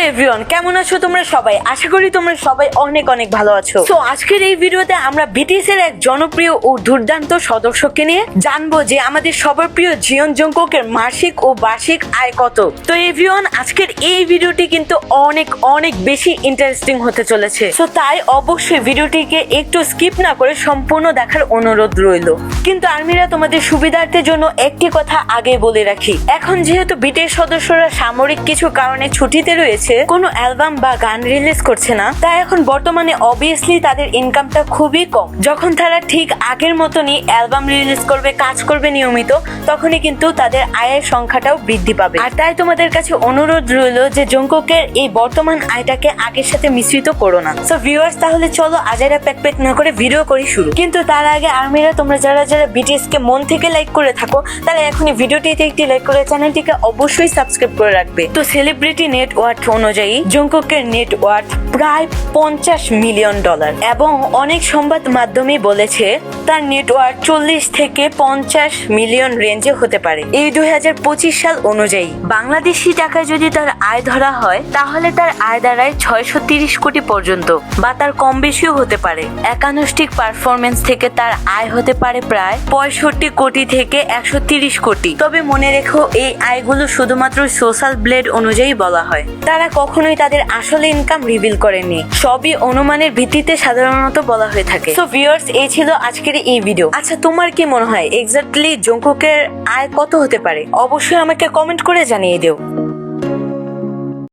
Everyone, কেমন আছো তোমরা সবাই? আশা করি তোমরা সবাই অনেক অনেক ভালো আছো। তো আজকের এই ভিডিওতে আমরা বিটিএস এর এক জনপ্রিয় ও দুর্দান্ত সদস্যকে নিয়ে জানবো যে আমাদের সবার প্রিয় জিয়ন জংকুকের মাসিক ও বার্ষিক আয় কত। তো এভরিওয়ান, আজকের এই ভিডিওটি কিন্তু অনেক অনেক বেশি ইন্টারেস্টিং হতে চলেছে। তো তাই অবশ্যই ভিডিওটিকে একটু স্কিপ না করে সম্পূর্ণ দেখার অনুরোধ রইল। কিন্তু আর্মিরা, তোমাদের সুবিধার্থের জন্য একটি কথা আগে বলে রাখি, এখন যেহেতু বিটিএস সদস্যরা সামরিক কিছু কারণে ছুটিতে রয়েছে, কোনো অ্যালবাম বা গান রিলিজ করছে না, তাই এখন বর্তমানে অবভিয়াসলি তাদের ইনকামটা খুবই কম। যখন তারা ঠিক আগের মতনই অ্যালবাম রিলিজ করবে, কাজ করবে নিয়মিত, তখনই কিন্তু তাদের আয়ের সংখ্যাটাও বৃদ্ধি পাবে। আর তাই তোমাদের কাছে অনুরোধ রইল যে জংকুকের এই বর্তমান আয়টাকে আগের সাথে মিশ্রিত করো না। সো ভিউয়ার্স, তাহলে চলো আজাইরা প্যাক না করে ভিডিও করি শুরু। কিন্তু তার আগে আর্মিরা, তোমরা যারা যারা বিটিএস কে মন থেকে লাইক করে থাকো, তাহলে এখনই ভিডিওটিতে একটি লাইক করে চ্যানেলটিকে অবশ্যই সাবস্ক্রাইব করে রাখবে। তো সেলিব্রিটি নেট ওয়ার্থ অনুযায়ী জংকুকের নেট ওয়ার্থ প্রায় $50 মিলিয়ন, এবং অনেক সংবাদ মাধ্যমে বলেছে তার নেট ওয়ার্থ 40 থেকে 50 মিলিয়ন রেঞ্জে হতে পারে। এই 2025 সাল অনুযায়ী বাংলাদেশি টাকায় যদি তার আয় ধরা হয়, তাহলে তার আয় দাঁড়ায় 630 কোটি পর্যন্ত, বা তার কম বেশিও হতে পারে। একানুষ্ঠিক পারফরমেন্স থেকে তার আয় হতে পারে প্রায় 65 কোটি থেকে 130 কোটি। তবে মনে রেখো, এই আয়গুলো শুধুমাত্র সোশ্যাল ব্লেড অনুযায়ী বলা হয়। তারা কখনোই তাদের আসলে ইনকাম রিভিল করেনি, সবই অনুমানের ভিত্তিতে সাধারণত বলা হয়ে থাকে। সো ভিউয়ার্স, এই ছিল আজকের এই ভিডিও। আচ্ছা, তোমার কি মনে হয় এক্স্যাক্টলি জংকুকের আয় কত হতে পারে? অবশ্যই আমাকে কমেন্ট করে জানিয়ে দিও।